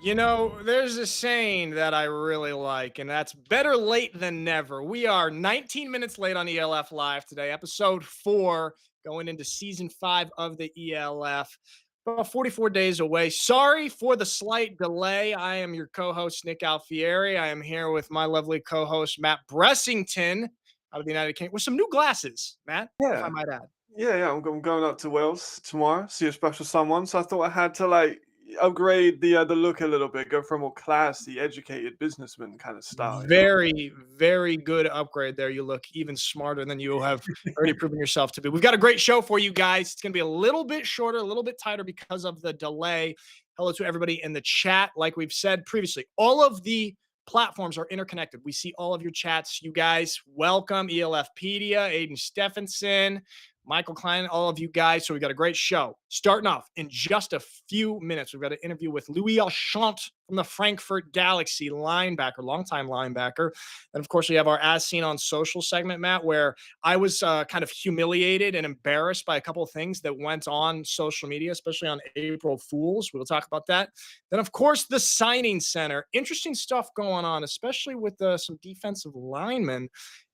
You know, there's a saying that I really like, and that's better late than never. We are 19 minutes late on ELF Live today, episode 4, going into season 5 of the ELF. About 44 days away. Sorry for the slight delay. I am your co host, Nick Alfieri. I am here with my lovely co host, Matt Bressington, out of the United Kingdom, with some new glasses, Matt, if I Yeah, might add. yeah. I'm going up to Wales tomorrow, see a special someone. So I thought I had to upgrade the look a little bit, go for a more classy, educated businessman kind of style. Very, very good upgrade there. You look even smarter than you have already proven yourself to be. We've got a great show for you guys. It's going to be a little bit shorter, a little bit tighter because of the delay. Hello to everybody in the chat. Like we've said previously, all of the platforms are interconnected. We see all of your chats. You guys, welcome. ELFpedia, Aiden Stephenson, Michael Klein, all of you guys. So we got a great show. Starting off in just a few minutes, we've got an interview with Louie Achaintre from the Frankfurt Galaxy, linebacker, longtime linebacker. And of course, we have our As Seen on Social segment, Matt, where I was kind of humiliated and embarrassed by a couple of things that went on social media, especially on April Fools. We'll talk about that. Then, of course, the signing center. Interesting stuff going on, especially with some defensive linemen,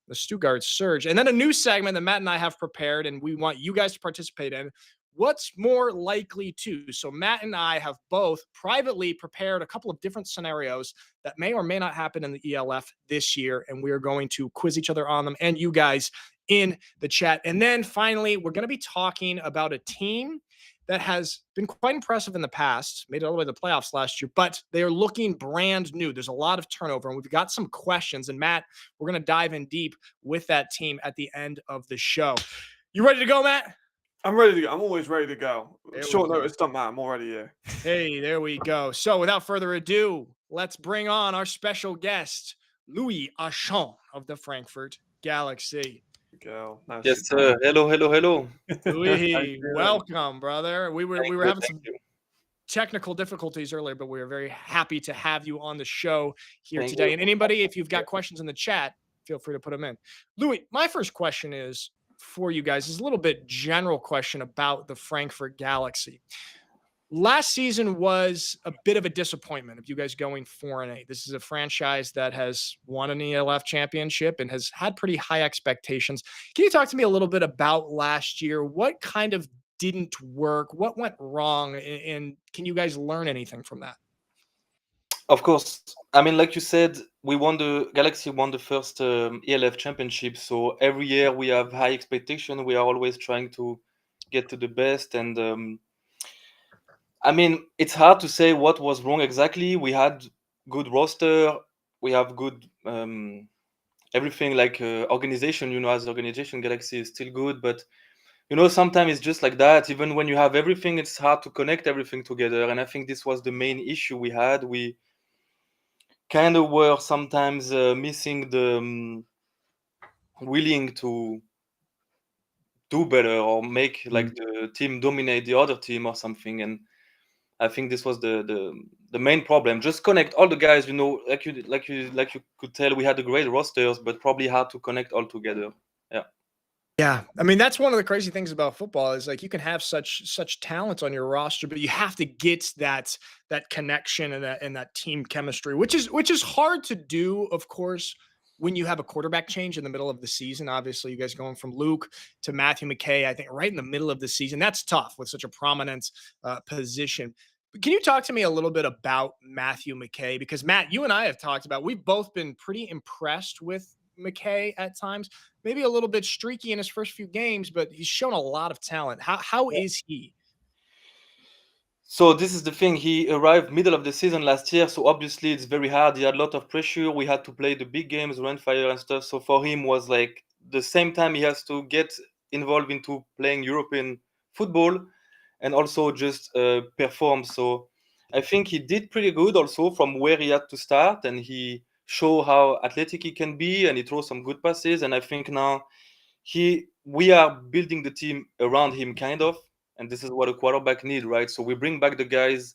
the Stuttgart Surge. And then a new segment that Matt and I have prepared, and we want you guys to participate in. What's more likely to? So Matt and I have both privately prepared a couple of different scenarios that may or may not happen in the ELF this year, and we are going to quiz each other on them and you guys in the chat. And then finally, we're going to be talking about a team that has been quite impressive in the past, made it all the way to the playoffs last year, but they are looking brand new. There's a lot of turnover, and we've got some questions. And Matt, we're going to dive in deep with that team at the end of the show. You ready to go, Matt? I'm ready to go. I'm always ready to go. There we Short go. notice, don't matter. I'm already here. Hey, there we go. So without further ado, let's bring on our special guest, Louie Achaintre of the Frankfurt Galaxy. Girl, nice. Yes, sir. Hello. Louie, welcome, brother. We were having some you. technical difficulties earlier, but we are very happy to have you on the show here Thank today. you. And anybody, if you've got questions in the chat, feel free to put them in. Louie, my first question is for you guys is a little bit general question about the Frankfurt Galaxy. Last season was a bit of a disappointment of you guys going 4-8. This is a franchise that has won an ELF championship and has had pretty high expectations. Can you talk to me a little bit about last year? What kind of didn't work? What went wrong? And can you guys learn anything from that? Of course. I mean, like you said, Galaxy won the first ELF championship. So every year we have high expectation. We are always trying to get to the best. And I mean, it's hard to say what was wrong exactly. We had good roster. We have good everything like organization. As organization, Galaxy is still good, but sometimes it's just like that. Even when you have everything, it's hard to connect everything together. And I think this was the main issue we had. We kind of were sometimes missing the willing to do better or make like the team dominate the other team or something. And I think this was the main problem. Just connect all the guys. Like you could tell, we had a great rosters, but probably hard to connect all together. Yeah. Yeah, I mean that's one of the crazy things about football is like you can have such talent on your roster, but you have to get that connection and that team chemistry, which is hard to do, of course, when you have a quarterback change in the middle of the season. Obviously, you guys going from Luke to Matthew McKay, I think right in the middle of the season. That's tough with such a prominent position. But can you talk to me a little bit about Matthew McKay? Because Matt, you and I have talked about, we've both been pretty impressed with McKay at times, maybe a little bit streaky in his first few games, but he's shown a lot of talent. How is he? So this is the thing. He arrived middle of the season last year, so obviously it's very hard. He had a lot of pressure. We had to play the big games, run fire and stuff. So for him was like the same time he has to get involved into playing European football and also just perform. So I think he did pretty good also from where he had to start, and he showed how athletic he can be, and he throws some good passes. And I think now we are building the team around him kind of, and this is what a quarterback need, right? So we bring back the guys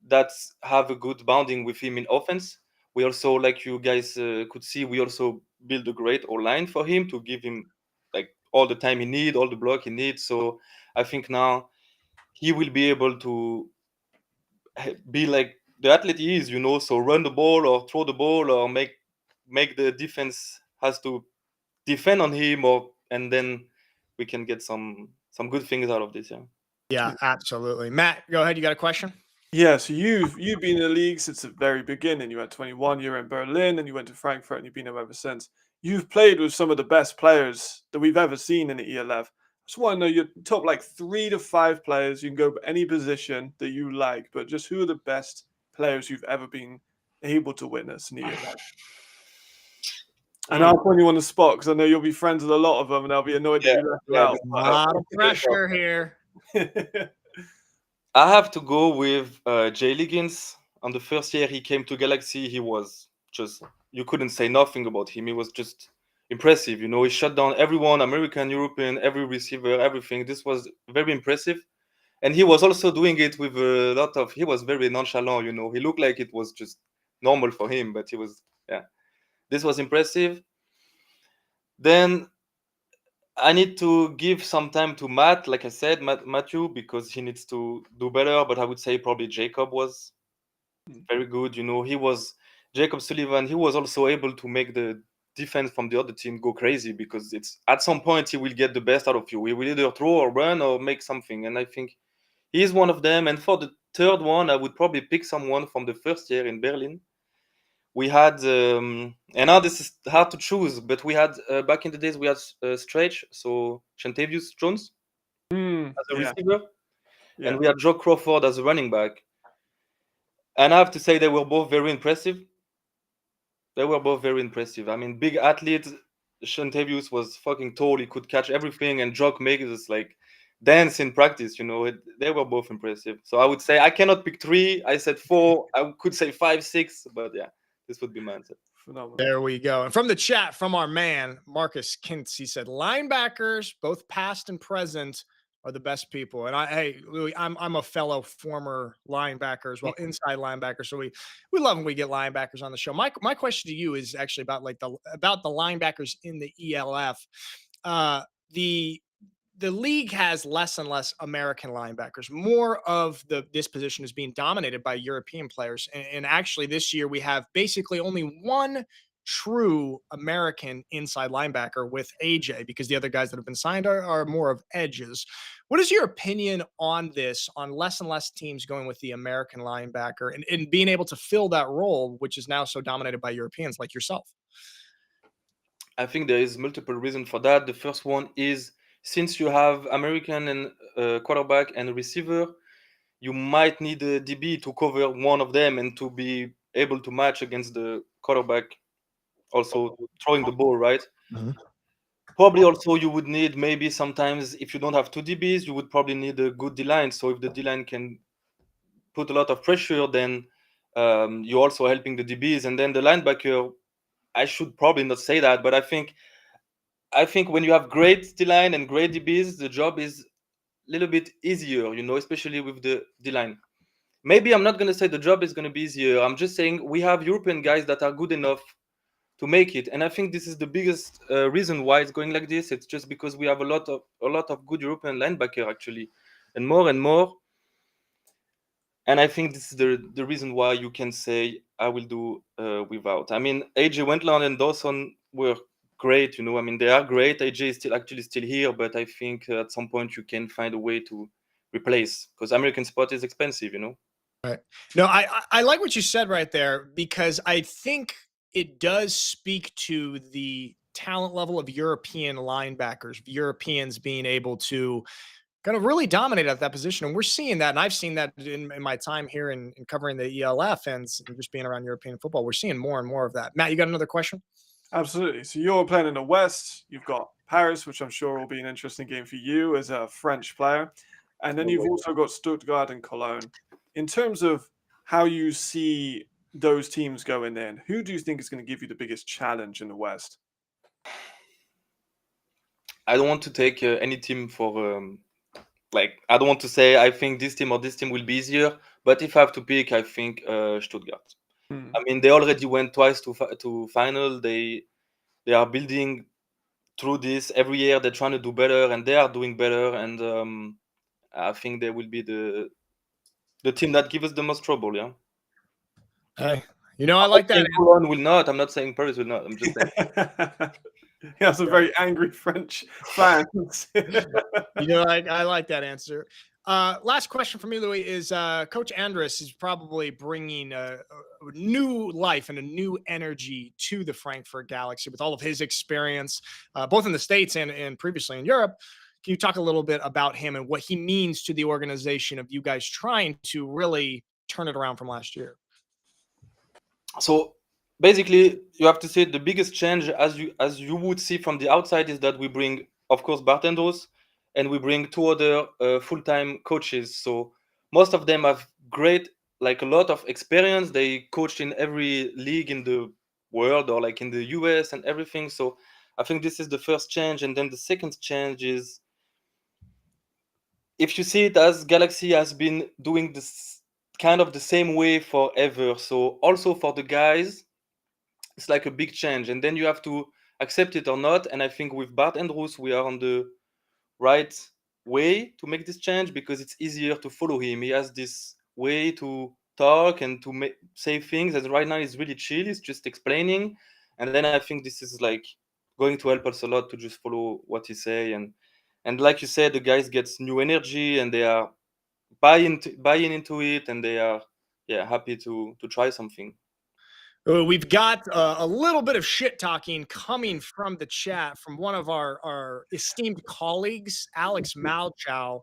that have a good bonding with him in offense. We also, like you guys could see, we also build a great O-line for him to give him like all the time he needs, all the block he needs. So I think now he will be able to be like the athlete he is, so run the ball or throw the ball or make the defense has to defend on him, and then we can get some good things out of this. Yeah, absolutely. Matt, go ahead. You got a question? Yeah, so you've been in the league since the very beginning. You had 21, you were in Berlin, and you went to Frankfurt, and you've been there ever since. You've played with some of the best players that we've ever seen in the ELF. I just want to know your top 3 to 5 players. You can go any position that you like, but just who are the best players you've ever been able to witness in the ELF? And I'll put you on the spot because I know you'll be friends with a lot of them, and I'll be annoyed that you left them out. A lot of pressure here. I have to go with Jay Liggins. On the first year he came to Galaxy, he was just, you couldn't say nothing about him. He was just impressive. He shut down everyone, American, European, every receiver, everything. This was very impressive. And he was also doing it with a lot of, he was very nonchalant, He looked like it was just normal for him, but he was, this was impressive. Then I need to give some time to Matt, like I said, Matthew, because he needs to do better. But I would say probably Jacob was very good. He was Jacob Sullivan. He was also able to make the defense from the other team go crazy, because it's at some point he will get the best out of you. He will either throw or run or make something. And I think he's one of them. And for the third one, I would probably pick someone from the first year in Berlin. We had, and now this is hard to choose, but we had, back in the days, we had Stretch, so Chantavius Jones as a receiver, and we had Joe Crawford as a running back. And I have to say they were both very impressive. I mean, big athletes. Chantavius was fucking tall, he could catch everything, and Jock makes us like dance in practice, they were both impressive. So I would say I cannot pick 3. I said 4. I could say 5, 6, but yeah. This would be my answer. Phenomenal. There we go. And from the chat, from our man, Marcus Kintz, he said, linebackers, both past and present, are the best people. And hey, Louie, I'm a fellow former linebacker as well, inside linebacker. So we love when we get linebackers on the show. My question to you is actually about the linebackers in the ELF. The league has less and less American linebackers. More of this position is being dominated by European players. And actually this year we have basically only one true American inside linebacker with AJ, because the other guys that have been signed are more of edges. What is your opinion on this, on less and less teams going with the American linebacker and being able to fill that role, which is now so dominated by Europeans like yourself? I think there is multiple reasons for that. The first one is, since you have American and quarterback and receiver, you might need a DB to cover one of them and to be able to match against the quarterback, also throwing the ball, right? Mm-hmm. Probably also you would need, maybe sometimes if you don't have 2 DBs, you would probably need a good D-line. So if the D-line can put a lot of pressure, then you're also helping the DBs. And then the linebacker, I should probably not say that, but I think when you have great D-line and great DBs, the job is a little bit easier, especially with the D-line. Maybe I'm not going to say the job is going to be easier. I'm just saying we have European guys that are good enough to make it. And I think this is the biggest reason why it's going like this. It's just because we have a lot of good European linebacker, actually, and more and more. And I think this is the reason why you can say I will do without. I mean, AJ Wentland and Dawson were great, I mean, they are great. AJ is still here, but I think at some point you can find a way to replace, because American spot is expensive, Right. No, I like what you said right there, because I think it does speak to the talent level of European linebackers, Europeans being able to kind of really dominate at that position. And we're seeing that. And I've seen that in my time here in covering the ELF and just being around European football. We're seeing more and more of that. Matt, you got another question? Absolutely. So you're playing in the West. You've got Paris, which I'm sure will be an interesting game for you as a French player. And then you've also got Stuttgart and Cologne. In terms of how you see those teams going in, who do you think is going to give you the biggest challenge in the West? I don't want to take any team for, I don't want to say I think this team or this team will be easier. But if I have to pick, I think Stuttgart. I mean, they already went twice to final. They are building through this every year. They're trying to do better, and they are doing better. And I think they will be the team that gives us the most trouble. Yeah. Hey, I like that. Cologne will not. I'm not saying Paris will not. I'm just saying. He has some very angry French fans. I like that answer. Last question for me, Louis, is Coach Andrus is probably bringing a new life and a new energy to the Frankfurt Galaxy with all of his experience, both in the States and previously in Europe. Can you talk a little bit about him and what he means to the organization of you guys trying to really turn it around from last year? So basically, you have to say the biggest change, as you would see from the outside, is that we bring, of course, bartenders, and we bring 2 other full-time coaches. So most of them have a lot of experience. They coached in every league in the world or like in the US and everything. So I think this is the first change. And then the second change is, if you see it, as Galaxy has been doing this kind of the same way forever. So also for the guys, it's like a big change, and then you have to accept it or not. And I think with Bart Andrews, we are on the right way to make this change, because it's easier to follow him. He has this way to talk and to say things, and right now he's really chill. He's just explaining, and then I think this is like going to help us a lot to just follow what he say. And like you said, the guys gets new energy, and they are buying into it, and they are happy to try something. We've got a little bit of shit talking coming from the chat from one of our esteemed colleagues, Alex Malchow,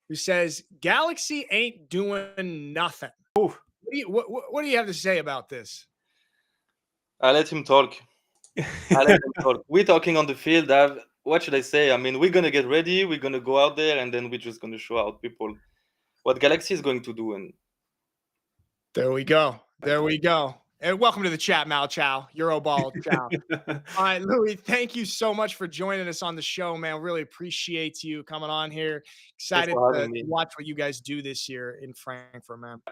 who says Galaxy ain't doing nothing. Oof. What do you have to say about this? I let him talk. We're talking on the field. What should I say? I mean, we're gonna get ready. We're gonna go out there, and then we're just gonna show out people what Galaxy is going to do. And there we go. There we go. And welcome to the chat, Mal Chow. Euroball Chow. All right, Louis, thank you so much for joining us on the show, man. Really appreciate you coming on here. Excited to watch what you guys do this year in Frankfurt, man.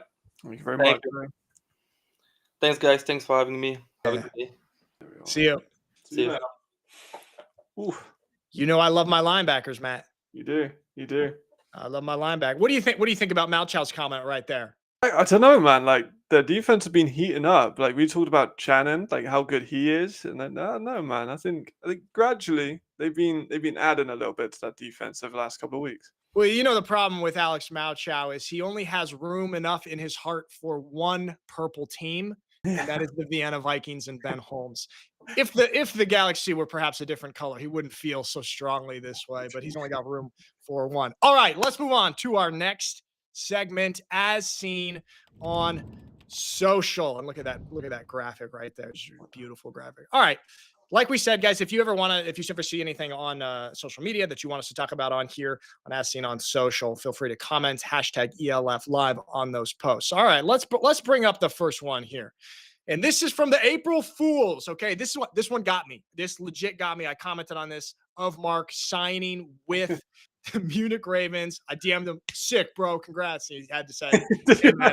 Thank you very much. Thanks, guys. Thanks for having me. Have a good day. See you. See you. I love my linebackers, Matt. You do. You do. I love my linebacker. What do you think? What do you think about Malchow's comment right there? I don't know, man. Like, the defense have been heating up. Like, we talked about Shannon, like how good he is, and then no, man. I think gradually they've been adding a little bit to that defense over the last couple of weeks. Well, the problem with Alex Malchow is he only has room enough in his heart for one purple team, and that is the Vienna Vikings and Ben Holmes. If the Galaxy were perhaps a different color, he wouldn't feel so strongly this way, but he's only got room for one. All right, let's move on to our next segment, as seen on social. And look at that graphic right there. It's a beautiful graphic. All right. Like we said, guys, if you ever see anything on social media that you want us to talk about on here on As Seen on Social, feel free to comment #ELF live on those posts. All right, let's bring up the first one here. And this is from the April Fools. Okay, this one got me. This legit got me. I commented on this of Mark signing with the Munich Ravens. I DM'd him, sick, bro. Congrats. He had to say, hey, man,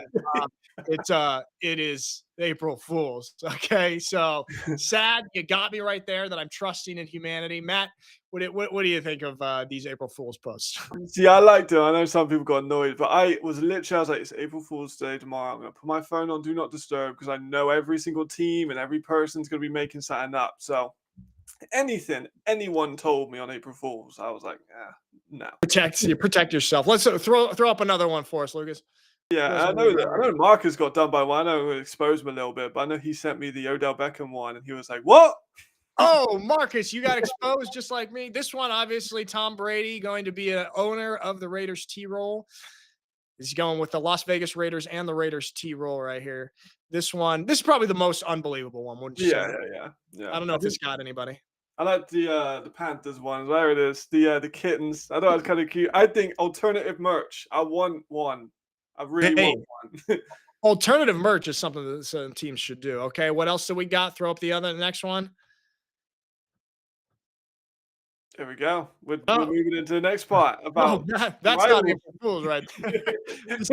it is April Fools. Okay, so sad. You got me right there that I'm trusting in humanity. Matt, what do you think of these April Fools posts? See, I liked it. I know some people got annoyed, but I was like, it's April Fool's Day tomorrow. I'm going to put my phone on Do Not Disturb because I know every single team and every person's going to be making something up. So anyone told me on April Fool's, I was like, no. Protect yourself. Let's throw up another one for us, Lucas. Yeah, I know Marcus got done by one. I know it exposed him a little bit, but I know he sent me the Odell Beckham one, and he was like, what? Oh, Marcus, you got exposed just like me. This one, obviously, Tom Brady going to be an owner of the Raiders T-roll. He's going with the Las Vegas Raiders and the Raiders T-roll right here. This is probably the most unbelievable one, wouldn't you say? Yeah. I don't know if it's got anybody. I like the Panthers one. There it is. The kittens. I thought it was kind of cute. I think alternative merch. I want one. I really want one. Alternative merch is something that some teams should do. Okay, what else do we got? Throw up the next one. There we go. We're Oh. moving into the next part about That's not rivalry. April Fools right there. This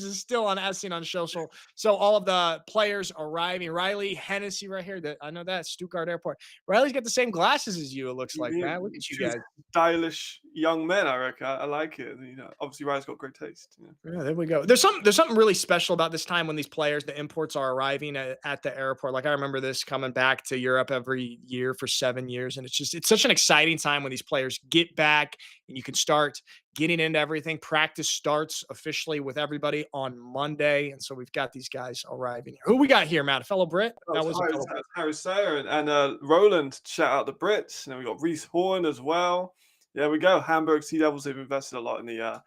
is still on As Seen on Social. So all of the players arriving. Riley Hennessy right here. I know that Stuttgart Airport. Riley's got the same glasses as you. It looks like, Yeah, man. Look at you two guys. stylish young men, I reckon. I like it. Obviously, Ryan's got great taste. Yeah, there we go. There's something really special about this time when these players, the imports, are arriving at the airport. Like I remember this coming back to Europe every year for 7 years, and it's such an exciting time when these players get back and you can start getting into everything. Practice starts officially with everybody on Monday, and so we've got these guys arriving here. Who we got here, Matt? A fellow Brit? That was Harry Sayer and Roland. Shout out the Brits. And then we got Reese Horn as well. There we go. Hamburg Sea Devils. They've invested a lot in the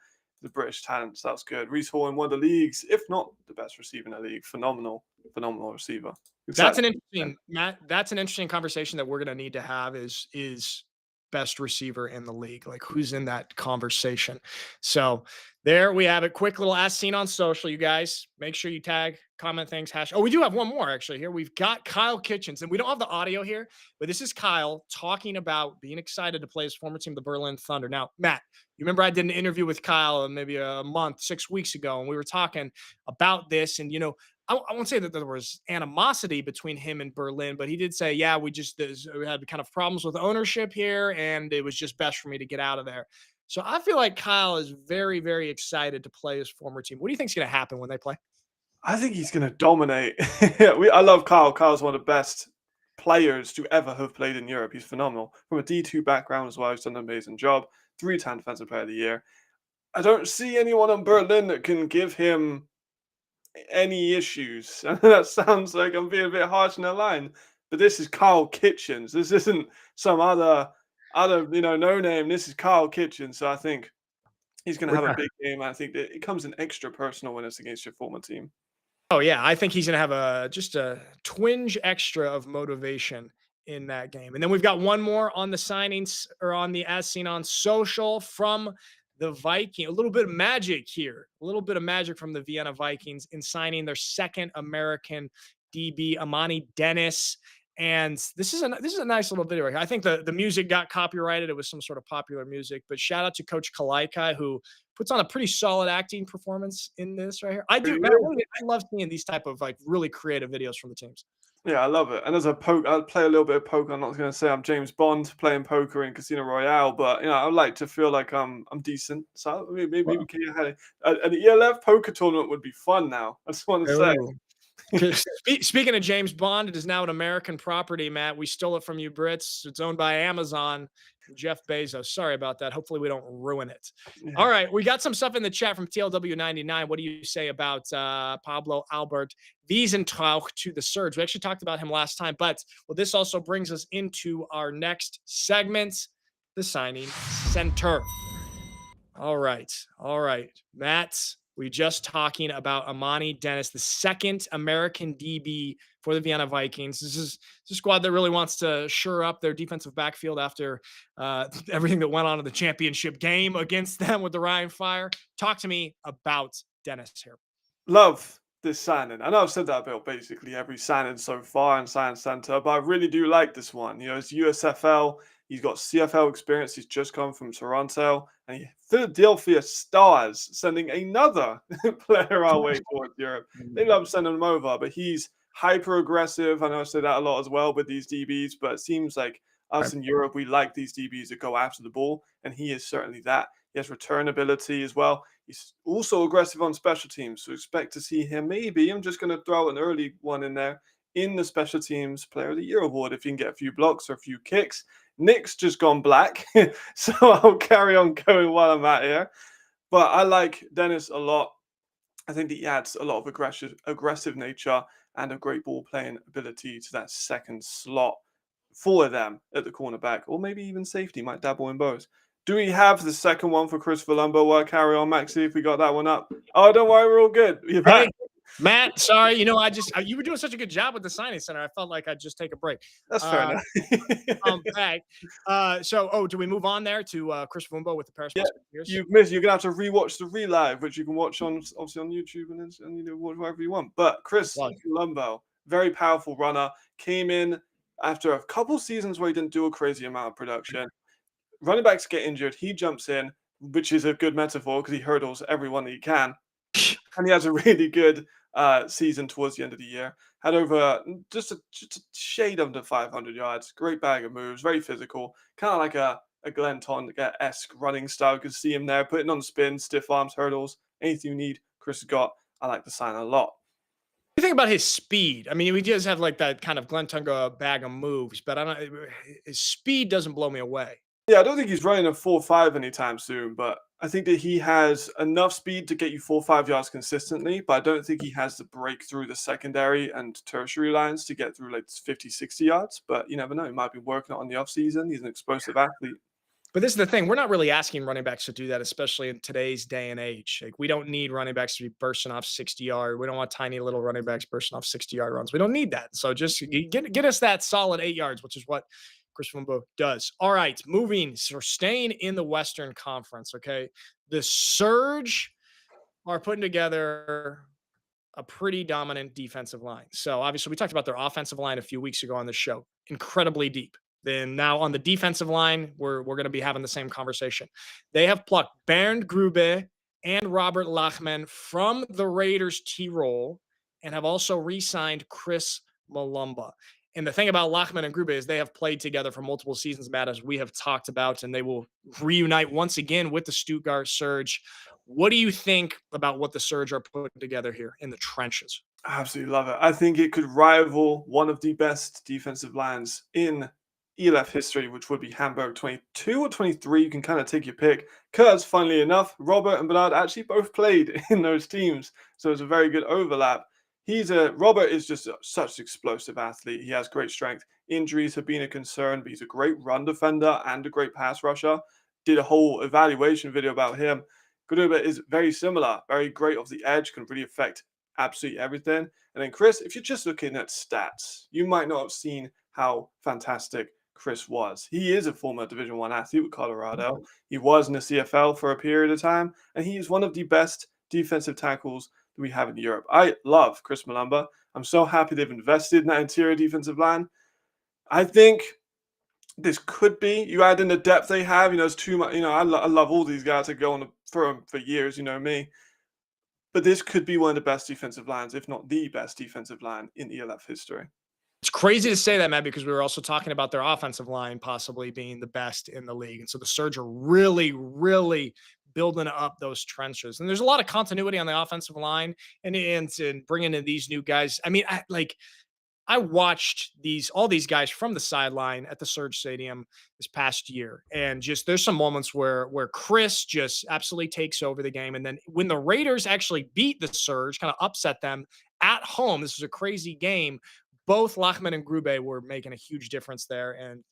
British talent. So that's good. Reese Horn, one of the league's, if not the best receiver in the league. Phenomenal receiver. That's an interesting, Matt. That's an interesting conversation that we're going to need to have. Is best receiver in the league? Like who's in that conversation? So there we have it. Quick little As Seen on Social. You guys make sure you tag, comment things. Oh, we do have one more actually here. We've got Kyle Kitchens, and we don't have the audio here, but this is Kyle talking about being excited to play his former team, the Berlin Thunder. Now, Matt, you remember I did an interview with Kyle maybe a month, 6 weeks ago, and we were talking about this. And I won't say that there was animosity between him and Berlin, but he did say, yeah, we had kind of problems with ownership here, and it was just best for me to get out of there. So I feel like Kyle is very, very excited to play his former team. What do you think is going to happen when they play? I think he's going to dominate. I love Kyle. Kyle's one of the best players to ever have played in Europe. He's phenomenal. From a D2 background as well, he's done an amazing job. 3-time Defensive Player of the Year. I don't see anyone on Berlin that can give him any issues. That sounds like I'm being a bit harsh in the line, but this is Kyle Kitchens. This isn't some other no name. This is Kyle Kitchens. So I think he's going to have a big game. I think that it comes an extra personal when it's against your former team. Oh yeah, I think he's going to have just a twinge extra of motivation in that game. And then we've got one more on the signings or on the As Seen on Social from the Viking. A little bit of magic here. A little bit of magic from the Vienna Vikings in signing their second American DB, Amani Dennis. And this is a nice little video right here. I think the music got copyrighted. It was some sort of popular music, but shout out to Coach Kalaikai, who puts on a pretty solid acting performance in this right here. I love seeing these type of like really creative videos from the teams. Yeah, I love it. And as a I'll play a little bit of poker. I'm not going to say I'm James Bond playing poker in Casino Royale, but I like to feel like I'm decent. So maybe we can have an ELF poker tournament would be fun now. I just want to say. Speaking of James Bond, it is now an American property, Matt. We stole it from you Brits. It's owned by Amazon. Jeff Bezos. Sorry about that. Hopefully we don't ruin it. Yeah. All right. We got some stuff in the chat from TLW99. What do you say about Pablo Albert Wiesentrauch to the Surge? We actually talked about him last time, but this also brings us into our next segment, the signing center. All right. Matt, we just talking about Amani Dennis, the second American DB for the Vienna Vikings. This is a squad that really wants to shore up their defensive backfield after everything that went on in the championship game against them with the Ryan Fire. Talk to me about Dennis here. Love this signing. I know I've said that about basically every signing so far in Science Center, but I really do like this one. It's USFL. He's got CFL experience. He's just come from Toronto. And Philadelphia Stars sending another player our way towards Europe. They love sending him over, but he's hyper aggressive. I know I say that a lot as well with these DBs, but it seems like us in Europe, we like these DBs that go after the ball, and he is certainly that. He has return ability as well. He's also aggressive on special teams, so expect to see him. Maybe I'm just going to throw an early one in there in the Special Teams Player of the Year award if you can get a few blocks or a few kicks. Nick's just gone black, so I'll carry on going while I'm at here. But I like Dennis a lot. I think that he adds a lot of aggressive nature and a great ball playing ability to that second slot for them at the cornerback, or maybe even safety, might dabble in both. Do we have the second one for Chris Valumbo? Well, carry on, Maxie, if we got that one up. Oh, don't worry, we're all good. Hey, Matt, sorry. You were doing such a good job with the signing center. I felt like I'd just take a break. That's fair enough. Do we move on there to Chris Valumbo with the Paris? Yeah, you've missed. You're gonna have to rewatch the relive, which you can watch on obviously on YouTube and watch wherever you want. But Chris Valumbo, very powerful runner, came in after a couple seasons where he didn't do a crazy amount of production. running backs get injured, he jumps in, which is a good metaphor because he hurdles everyone that he can. And he has a really good season towards the end of the year. Had over just a shade under 500 yards. Great bag of moves, very physical. Kind of like a Glenn Tonga-esque running style. You can see him there, putting on spins, stiff arms, hurdles, anything you need. Chris has got. I like the sign a lot. You think about his speed. I mean, he does have like that kind of Glenn Tunga bag of moves, but I don't. His speed doesn't blow me away. Yeah, I don't think he's running a 4.5 anytime soon, but I think that he has enough speed to get you 4.5 yards consistently, but I don't think he has the break through the secondary and tertiary lines to get through like 50, 60 yards. But you never know. He might be working on the offseason. He's an explosive athlete. But this is the thing. We're not really asking running backs to do that, especially in today's day and age. Like, we don't need running backs to be bursting off 60-yard. We don't want tiny little running backs bursting off 60-yard runs. We don't need that. So just get us that solid 8 yards, which is what Chris Wimbo does. All right, moving. So we're staying in the Western Conference, okay? The Surge are putting together a pretty dominant defensive line. So obviously we talked about their offensive line a few weeks ago on the show. Incredibly deep. Then now on the defensive line, we're going to be having the same conversation. They have plucked Bernd Grube and Robert Lachman from the Raiders T-roll and have also re-signed Chris Malumba. And the thing about Lachman and Grube is they have played together for multiple seasons, Matt, as we have talked about, and they will reunite once again with the Stuttgart Surge. What do you think about what the Surge are putting together here in the trenches? I absolutely love it. I think it could rival one of the best defensive lines in ELF history, which would be Hamburg 22 or 23. You can kind of take your pick because, funnily enough, Robert and Bernard actually both played in those teams. So it's a very good overlap. Robert is just such an explosive athlete. He has great strength. Injuries have been a concern, but he's a great run defender and a great pass rusher. Did a whole evaluation video about him. Grube is very similar, very great off the edge, can really affect absolutely everything. And then Chris, if you're just looking at stats, you might not have seen how fantastic Chris was. He is a former Division I athlete with Colorado. He was in the CFL for a period of time, and he is one of the best defensive tackles that we have in Europe. I love Chris Malumba. I'm so happy they've invested in that interior defensive line. I think this could be, you add in the depth they have, it's too much. I love all these guys that go on for years, me. But this could be one of the best defensive lines, if not the best defensive line in ELF history. It's crazy to say that, Matt, because we were also talking about their offensive line possibly being the best in the league. And so the Surge are really, really building up those trenches. And there's a lot of continuity on the offensive line and bringing in these new guys. I mean, I watched all these guys from the sideline at the Surge Stadium this past year. And just there's some moments where Chris just absolutely takes over the game. And then when the Raiders actually beat the Surge, kind of upset them at home, this was a crazy game. Both Lachman and Grube were making a huge difference there. And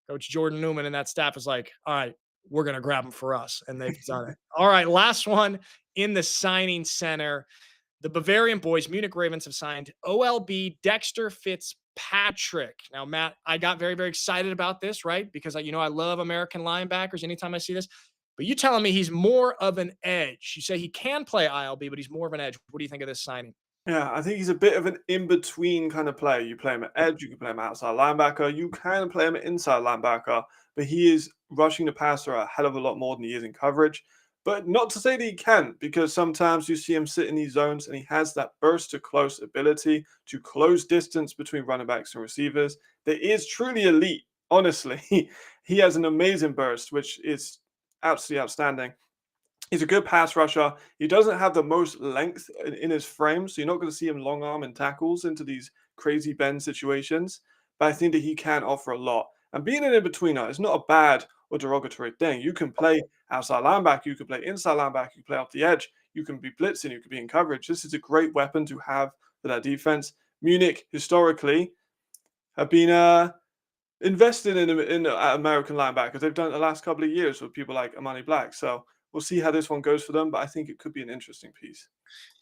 Coach Jordan Newman and that staff was like, all right, we're going to grab them for us. And they've done it. All right, last one in the signing center. The Bavarian boys, Munich Ravens, have signed OLB Dexter Fitzpatrick. Now, Matt, I got very, very excited about this, right? Because I love American linebackers anytime I see this. But you telling me he's more of an edge. You say he can play ILB, but he's more of an edge. What do you think of this signing? Yeah, I think he's a bit of an in-between kind of player. You play him at edge, you can play him outside linebacker, you can play him at inside linebacker, but he is rushing the passer a hell of a lot more than he is in coverage. But not to say that he can't, because sometimes you see him sit in these zones and he has that burst to close ability to close distance between running backs and receivers that is truly elite. Honestly, he has an amazing burst, which is absolutely outstanding. He's a good pass rusher. He doesn't have the most length in his frame, so you're not going to see him long arm and tackles into these crazy bend situations. But I think that he can offer a lot. And being an in-betweener is not a bad or derogatory thing. You can play outside linebacker, you can play inside linebacker, you can play off the edge, you can be blitzing, you can be in coverage. This is a great weapon to have for that defense. Munich, historically, have been invested in American linebackers. They've done it the last couple of years with people like Amani Black. So we'll see how this one goes for them, but I think it could be an interesting piece.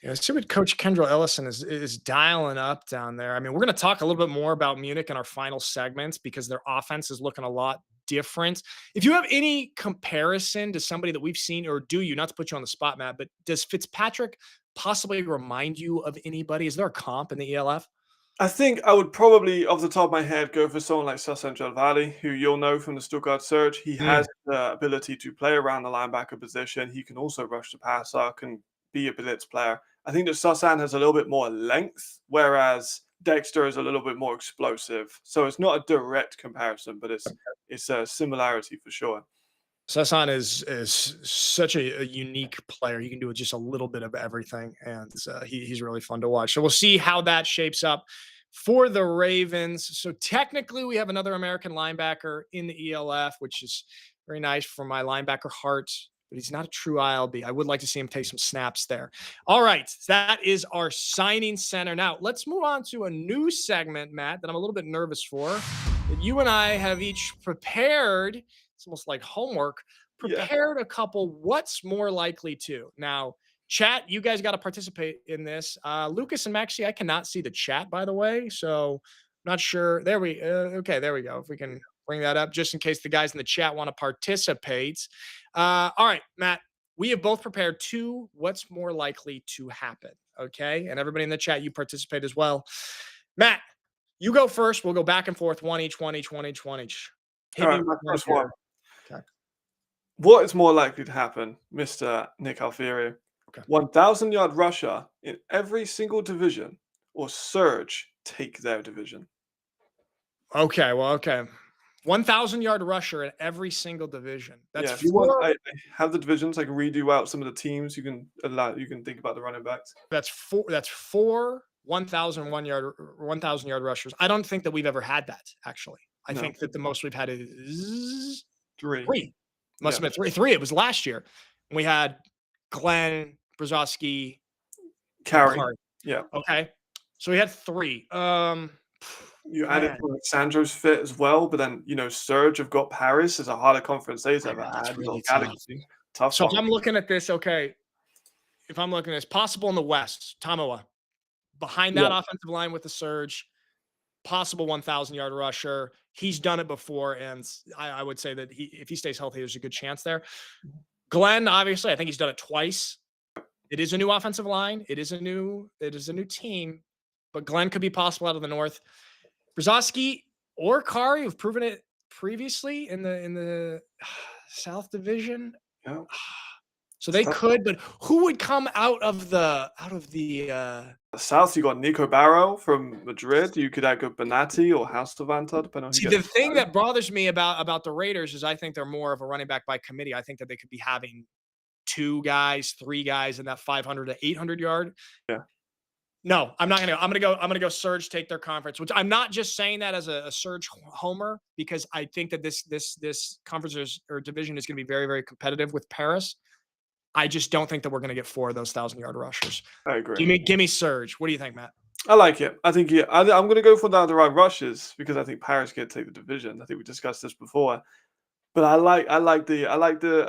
Yeah, let's see what Coach Kendall Ellison is dialing up down there. I mean, we're going to talk a little bit more about Munich in our final segments because their offense is looking a lot different. If you have any comparison to somebody that we've seen, or do you, not to put you on the spot, Matt, but does Fitzpatrick possibly remind you of anybody? Is there a comp in the ELF? I think I would probably, off the top of my head, go for someone like Sasan Jalvali, who you'll know from the Stuttgart Surge. He has the ability to play around the linebacker position. He can also rush the passer, can be a blitz player. I think that Sasan has a little bit more length, whereas Dexter is a little bit more explosive. So it's not a direct comparison, but it's a similarity for sure. Sasan is such a unique player. He can do just a little bit of everything, and he's really fun to watch. So we'll see how that shapes up for the Ravens. So technically, we have another American linebacker in the ELF, which is very nice for my linebacker heart. But he's not a true ILB. I would like to see him take some snaps there. All right, that is our signing center. Now let's move on to a new segment, Matt, that I'm a little bit nervous for. That you and I have each prepared. It's almost like homework. Prepared a couple. What's more likely to now? Chat, you guys got to participate in this. Lucas and Maxie, I cannot see the chat, by the way, so not sure. There we okay. There we go. If we can bring that up, just in case the guys in the chat want to participate. All right, Matt. We have both prepared two. What's more likely to happen? Okay, and everybody in the chat, you participate as well. Matt, you go first. We'll go back and forth. One each. Hit All right, me my with first one. one. What is more likely to happen, Mr. Nick Alfieri? 1,000-yard rusher in every single division, or Surge take their division? Okay, 1,000-yard rusher in every single division. That's if you want, I have the divisions. I can redo out some of the teams. You can think about the running backs. That's four 1,000-yard rushers. I don't think that we've ever had that, actually. I think that the most we've had is three. Must have been three. It was last year. We had Glenn, Brzozowski, Carey. Yeah. Okay. So we had three. You added Sandro's fit as well, but then Surge have got Paris as a harder conference they've ever had. Really tough. So if I'm looking at this, possible in the West, Tamawa, behind that offensive line with the Surge, possible 1,000-yard rusher. He's done it before, and I would say that if he stays healthy, there's a good chance there. Glenn, obviously, I think he's done it twice. It is a new offensive line. It is a new team, but Glenn could be possible out of the North. Brzozowski or Kari have proven it previously in the South Division. Yeah. So they could, but who would come out of the South? You got Nico Barrow from Madrid. You could add Benatti or Halstavanta, depending on who. See, the thing that bothers me about the Raiders is I think they're more of a running back by committee. I think that they could be having 2 guys, 3 guys in that 500 to 800 yard. Yeah. No, I'm not gonna. I'm gonna go Surge take their conference. Which I'm not just saying that as a Surge homer, because I think that this conference or division is going to be very, very competitive with Paris. I just don't think that we're going to get 4 of those 1,000-yard rushers. I agree. Give me Surge. What do you think, Matt? I like it. I think I'm going to go for the right rushes because I think Paris can take the division. I think we discussed this before, but I like the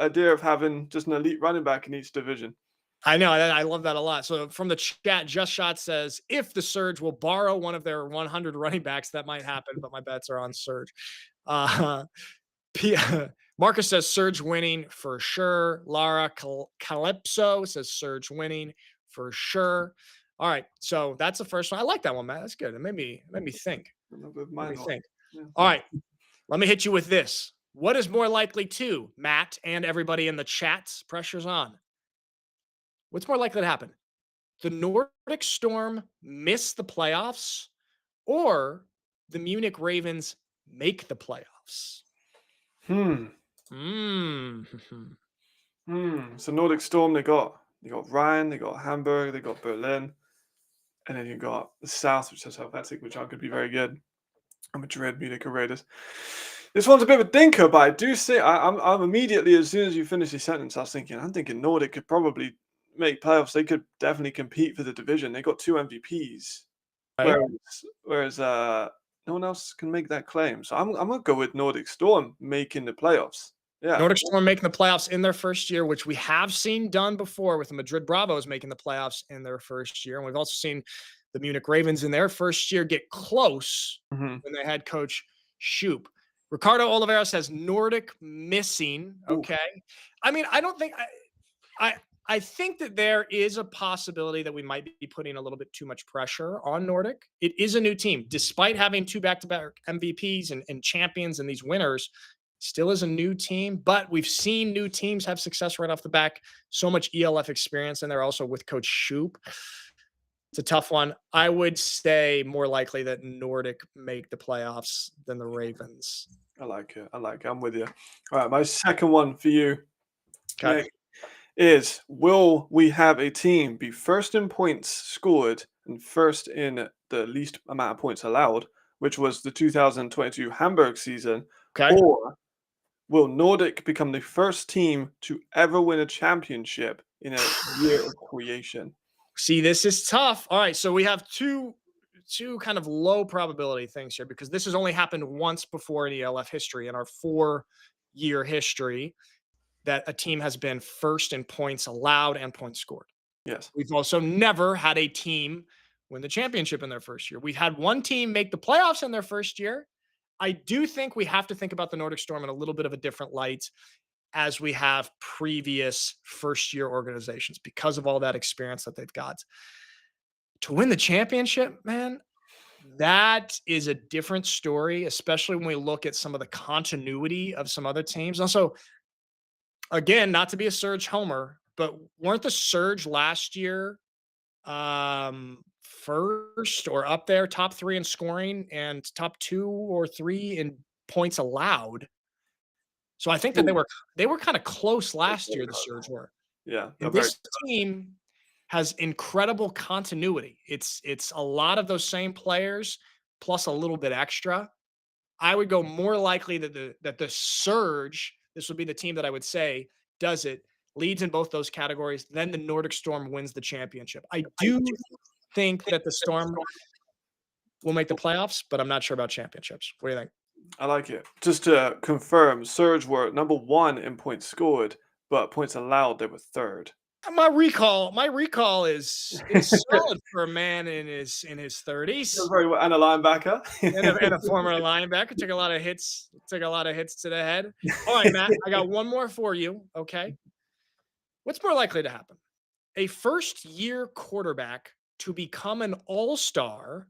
idea of having just an elite running back in each division. I know. I love that a lot. So from the chat, Just Shot says, if the Surge will borrow one of their 100 running backs, that might happen, but my bets are on Surge. Marcus says Surge winning for sure. Lara Calypso says Surge winning for sure. All right. So that's the first one. I like that one, Matt. That's good. It made me think. Yeah. All right. Let me hit you with this. What is more likely to, Matt and everybody in the chats? Pressure's on. What's more likely to happen? The Nordic Storm miss the playoffs, or the Munich Ravens make the playoffs? So Nordic Storm, they got Ryan, they got Hamburg, they got Berlin, and then you got the South, which is Helvetic, which aren't going to be very good. And Madrid, Munich, and Raiders. This one's a bit of a dinker, but I do say I'm immediately, as soon as you finish your sentence, I'm thinking Nordic could probably make playoffs. They could definitely compete for the division. They got 2 MVPs, right? Whereas no one else can make that claim. So I'm gonna go with Nordic Storm making the playoffs. Yeah, Nordic Storm making the playoffs in their first year, which we have seen done before with the Madrid Bravos making the playoffs in their first year, and we've also seen the Munich Ravens in their first year get close when they had coach Shoop. Ricardo Oliveira says Nordic missing. Okay, I mean, I don't think I think that there is a possibility that we might be putting a little bit too much pressure on Nordic. It is a new team, despite having 2 back-to-back MVPs and champions and these winners. Still is a new team, but we've seen new teams have success right off the back. So much ELF experience, and they're also with Coach Shoop. It's a tough one. I would say more likely that Nordic make the playoffs than the Ravens. I like it. I'm with you. All right, my second one for you, Okay. Nick, is will we have a team be first in points scored and first in the least amount of points allowed, which was the 2022 Hamburg season, Okay. or will Nordic become the first team to ever win a championship in a year of creation? See, this is tough. All right, so we have two kind of low probability things here because this has only happened once before in ELF history, in our 4-year history, that a team has been first in points allowed and points scored. Yes. We've also never had a team win the championship in their first year. We've had one team make the playoffs in their first year. I do think we have to think about the Nordic Storm in a little bit of a different light as we have previous first-year organizations because of all that experience that they've got. To win the championship, man, that is a different story, especially when we look at some of the continuity of some other teams. Also, again, not to be a Surge homer, but weren't the Surge last year first or up there, top 3 in scoring and top 2 or 3 in points allowed? So I think that they were kind of close last year, the Surge were. Yeah. And this team has incredible continuity. It's a lot of those same players plus a little bit extra. I would go more likely that the Surge, this would be the team that I would say does it, leads in both those categories. Then the Nordic Storm wins the championship. I do think that the Storm will make the playoffs, but I'm not sure about championships. What do you think? I like it. Just to confirm, Surge were number 1 in points scored, but points allowed, they were 3rd. My recall is solid for a man in his 30s. Very well, and a linebacker. and a former linebacker. Took a lot of hits to the head. All right, Matt, I got one more for you. Okay. What's more likely to happen? A first-year quarterback to become an all-star,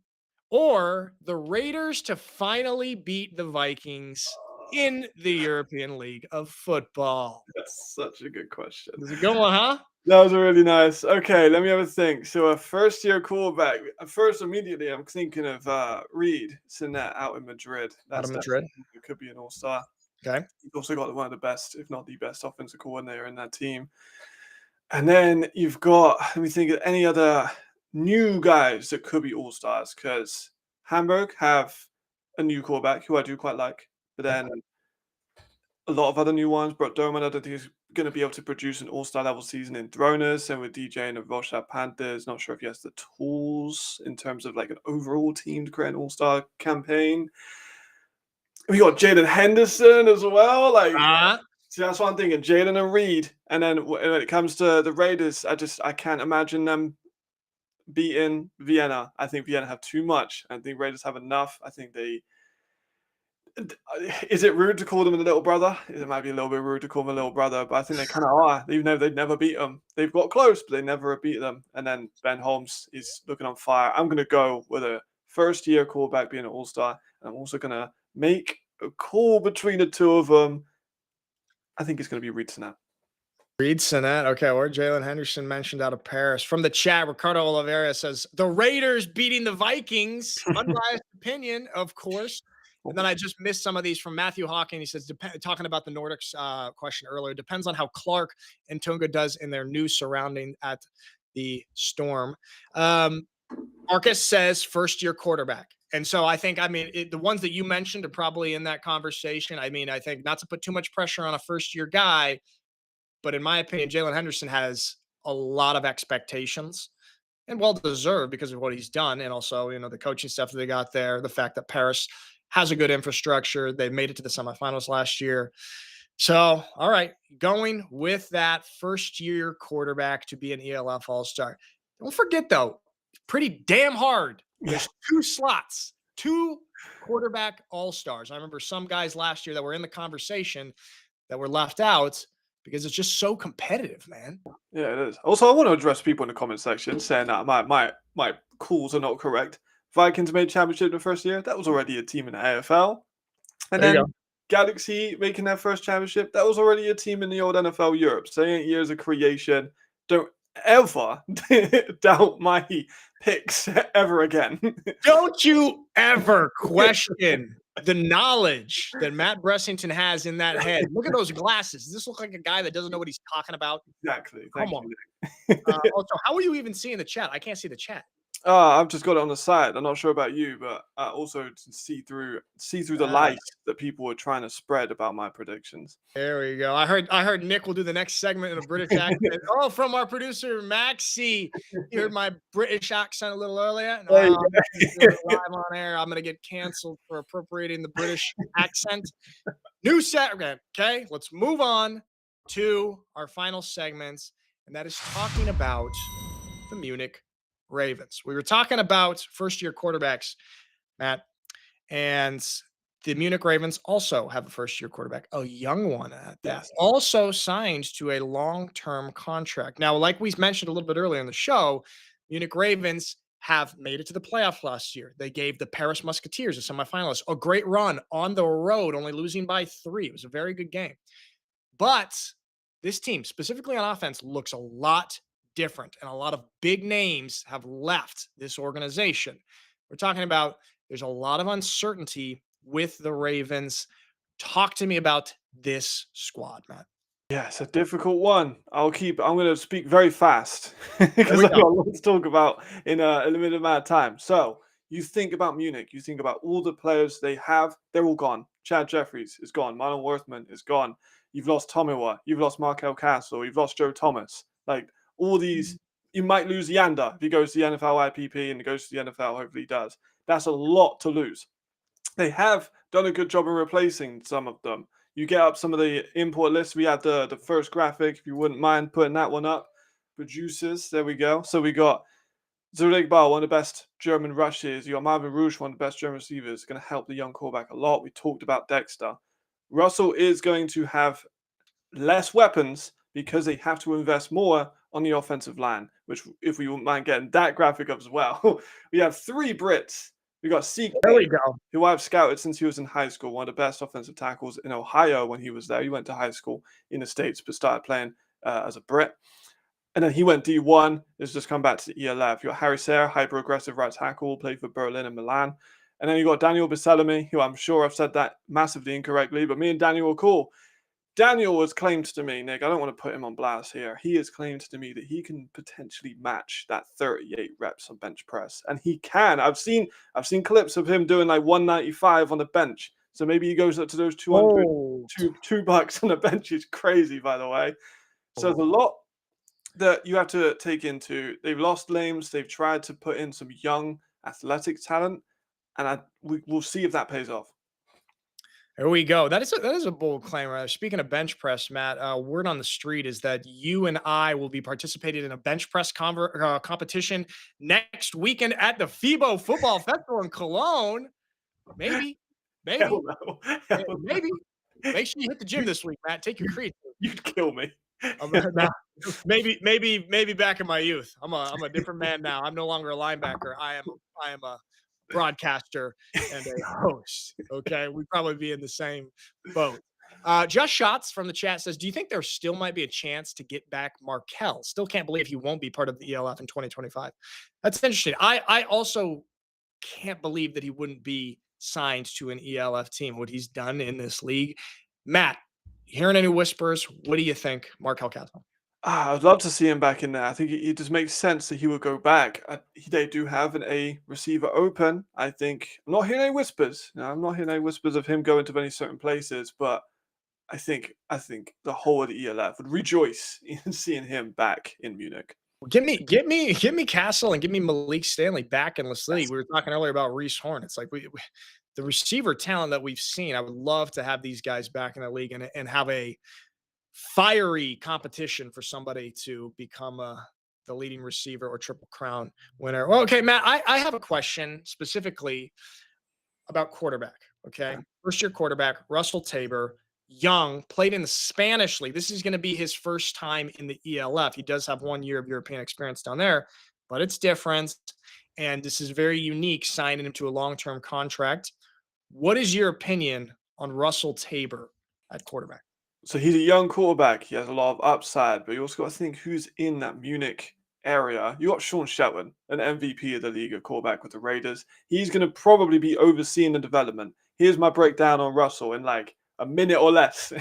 or the Raiders to finally beat the Vikings in the European League of Football? That's such a good question. Is it going, huh? That was really nice. Okay, let me have a think. So a first-year quarterback. First, immediately, I'm thinking of Reed Sinet out in Madrid. Out of Madrid. It could be an all-star. Okay. You've also got one of the best, if not the best, offensive coordinator in that team. And then you've got, let me think of any other new guys that could be all-stars, because Hamburg have a new quarterback who I do quite like, but then a lot of other new ones. Brock Doman, I don't think he's going to be able to produce an all-star level season in Throners, and with DJ and the Rochelle Panthers, not sure if he has the tools in terms of like an overall team to create an all-star campaign. We got Jaden Henderson as well. See, that's what I'm thinking. Jaden and Reed. And then when it comes to the Raiders, I can't imagine them beating Vienna. I think Vienna have too much. I think Raiders have enough. I think they. Is it rude to call them a little brother? It might be a little bit rude to call them a little brother, but I think they kind of are. Even though they'd never beat them, they've got close, but they never beat them. And then Ben Holmes is looking on fire. I'm going to go with a first-year quarterback being an all-star. I'm also going to make a call between the two of them. I think it's going to be Reed Sinet. Reed Sinet. Okay, or Jalen Henderson mentioned out of Paris. From the chat, Ricardo Oliveira says, the Raiders beating the Vikings. Unbiased opinion, of course. And then I just missed some of these from Matthew Hawking. He says, talking about the Nordics question earlier, depends on how Clark and Tunga does in their new surrounding at the Storm. Marcus says first-year quarterback. And so I think, the ones that you mentioned are probably in that conversation. I think not to put too much pressure on a first-year guy, but in my opinion, Jalen Henderson has a lot of expectations and well-deserved because of what he's done. And also, the coaching stuff that they got there, the fact that Paris has a good infrastructure. They made it to the semifinals last year. So, all right, going with that first-year quarterback to be an ELF All-Star. Don't forget, though, pretty damn hard. There's 2 slots, 2 quarterback All-Stars. I remember some guys last year that were in the conversation that were left out because it's just so competitive, man. Yeah, it is. Also, I want to address people in the comment section saying that my calls are not correct. Vikings made championship the first year. That was already a team in the AFL. And There you then go. Galaxy making their first championship. That was already a team in the old NFL Europe. So 8 years of creation. Don't ever doubt my picks ever again. Don't you ever question the knowledge that Matt Bressington has in that head. Look at those glasses. Does this look like a guy that doesn't know what he's talking about? Exactly. Come Thank on. you. Also, how are you even seeing the chat? I can't see the chat. I've just got it on the side. I'm not sure about you, but also to see through the lies that people were trying to spread about my predictions. There we go. I heard Nick will do the next segment in a British accent. Oh, from our producer Maxie. You heard my British accent a little earlier. No, I'm not gonna do it live on air. I'm gonna get canceled for appropriating the British accent. New segment. Okay, let's move on to our final segments, and that is talking about the Munich Ravens. We were talking about first-year quarterbacks, Matt, and the Munich Ravens also have a first-year quarterback, a young one at that, Yes. also signed to a long-term contract. Now, like we mentioned a little bit earlier in the show, Munich Ravens have made it to the playoffs last year. They gave the Paris Musketeers, a semifinalist, a great run on the road, only losing by 3. It was a very good game. But this team, specifically on offense, looks a lot different, and a lot of big names have left this organization. We're talking about there's a lot of uncertainty with the Ravens. Talk to me about this squad, Matt. Yeah, it's a difficult one. I'm going to speak very fast There because we I've got go. a lot to talk about in a limited amount of time. So you think about Munich, you think about all the players they have, they're all gone. Chad Jeffries is gone. Marlon Worthman is gone. You've lost Tomiwa. You've lost Markel Castle. You've lost Joe Thomas. Like all these, you might lose Yanda if he goes to the NFL IPP and goes to the NFL. Hopefully he does. That's a lot to lose. They have done a good job of replacing some of them. You get up some of the import lists. We had the first graphic, if you wouldn't mind putting that one up. Producers, there we go. So we got Zurich Ball, one of the best German rushes. You got Marvin Rouge, one of the best German receivers. Going to help the young quarterback a lot. We talked about Dexter. Russell is going to have less weapons because they have to invest more on the offensive line, which, if we wouldn't mind getting that graphic up as well, we have 3 Brits. We got Seek, There we go. who I've scouted since he was in high school, one of the best offensive tackles in Ohio when he was there. He went to high school in the States, but started playing as a Brit. And then he went D1, has just come back to the ELF. You got Harry Sayre, hyper-aggressive right tackle, played for Berlin and Milan. And then you got Daniel Bisalami, who I'm sure I've said that massively incorrectly, but me and Daniel are cool. Daniel has claimed to me, Nick, I don't want to put him on blast here. He has claimed to me that he can potentially match that 38 reps on bench press. And he can. I've seen clips of him doing like 195 on the bench. So maybe he goes up to those 200, two bucks on the bench. Is crazy, by the way. So there's a lot that you have to take into. They've lost Lames. They've tried to put in some young athletic talent. And we'll see if that pays off. There we go. That is a bold claim. Speaking of bench press, Matt, word on the street is that you and I will be participating in a bench press competition next weekend at the FIBO Football Festival in Cologne. Maybe. Hell no. Maybe. Make sure you hit the gym this week, Matt. Take your creatine. You'd kill me. Maybe back in my youth. I'm a different man now. I'm no longer a linebacker. I am a broadcaster and a host. Okay, we'd probably be in the same boat. Just Shots from the chat says, do you think there still might be a chance to get back Markel? Still can't believe he won't be part of the ELF in 2025. That's interesting. I also can't believe that he wouldn't be signed to an ELF team, what he's done in this league. Matt, hearing any whispers, what do you think, Markel Castle? I'd love to see him back in there. I think it just makes sense that he would go back. They do have an A receiver open. I think I'm not hearing any whispers. No, I'm not hearing any whispers of him going to any certain places. But I think the whole of the ELF would rejoice in seeing him back in Munich. Give me Castle and give me Malik Stanley back in this league. We were talking earlier about Reese Horn. It's like the receiver talent that we've seen. I would love to have these guys back in the league and have a fiery competition for somebody to become the leading receiver or Triple Crown winner. Well, okay, Matt, I have a question specifically about quarterback. Okay. First year quarterback, Russell Tabor, young, played in the Spanish league. This is going to be his first time in the ELF. He does have 1 year of European experience down there, but it's different. And this is very unique, signing him to a long-term contract. What is your opinion on Russell Tabor at quarterback? So he's a young quarterback. He has a lot of upside, but you also got to think who's in that Munich area. You got Sean Shelton, an MVP of the league at quarterback with the Raiders. He's going to probably be overseeing the development. Here's my breakdown on Russell in like a minute or less.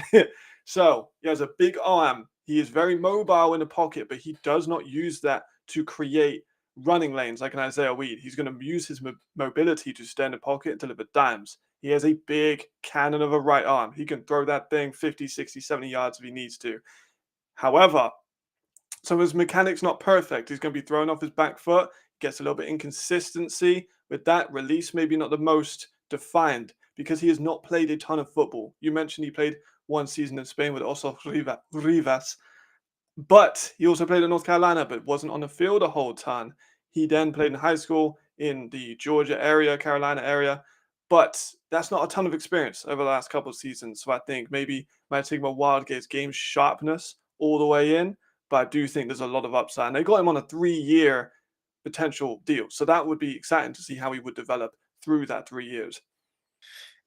So he has a big arm. He is very mobile in the pocket, but he does not use that to create running lanes like an Isaiah Weed. He's going to use his mobility to stay in the pocket and deliver dimes. He has a big cannon of a right arm. He can throw that thing 50, 60, 70 yards if he needs to. However, so his mechanics not perfect. He's going to be thrown off his back foot. Gets a little bit inconsistency with that. Release maybe not the most defined because he has not played a ton of football. You mentioned he played 1 season in Spain with Osos Rivas. But he also played in North Carolina, but wasn't on the field a whole ton. He then played in high school in the Georgia area, Carolina area. But that's not a ton of experience over the last couple of seasons. So I think maybe might take my Wildcats game sharpness all the way in. But I do think there's a lot of upside. And they got him on a 3-year potential deal. So that would be exciting to see how he would develop through that 3 years.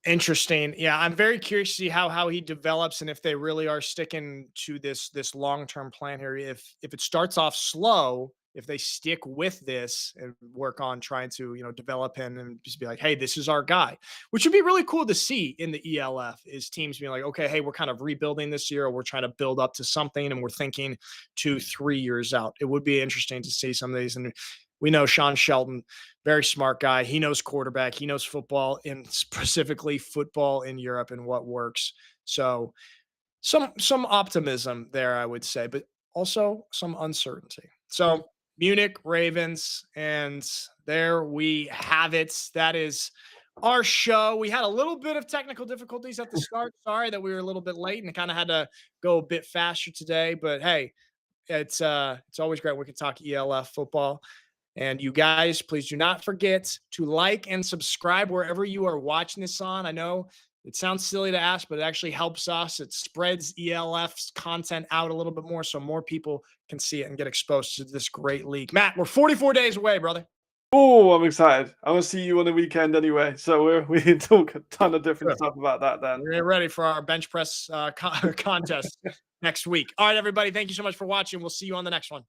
Interesting. Yeah, I'm very curious to see how he develops and if they really are sticking to this long-term plan here. If it starts off slow, if they stick with this and work on trying to, develop him and just be like, hey, this is our guy, which would be really cool to see in the ELF is teams being like, okay, hey, we're kind of rebuilding this year, or we're trying to build up to something and we're thinking 2-3 years out. It would be interesting to see some of these. And we know Sean Shelton, very smart guy. He knows quarterback. He knows football, and specifically football in Europe and what works. So some optimism there, I would say, but also some uncertainty. So Munich Ravens, and there we have it. That is our show. We had a little bit of technical difficulties at the start. Sorry that we were a little bit late and kind of had to go a bit faster today, but hey, it's always great when we can talk ELF football. And you guys, please do not forget to like and subscribe wherever you are watching this on. I know it sounds silly to ask, but it actually helps us. It spreads ELF's content out a little bit more so more people can see it and get exposed to this great league. Matt, we're 44 days away, brother. Oh, I'm excited. I want to see you on the weekend anyway. So we can talk a ton of different stuff about that then. We're ready for our bench press contest next week. All right, everybody. Thank you so much for watching. We'll see you on the next one.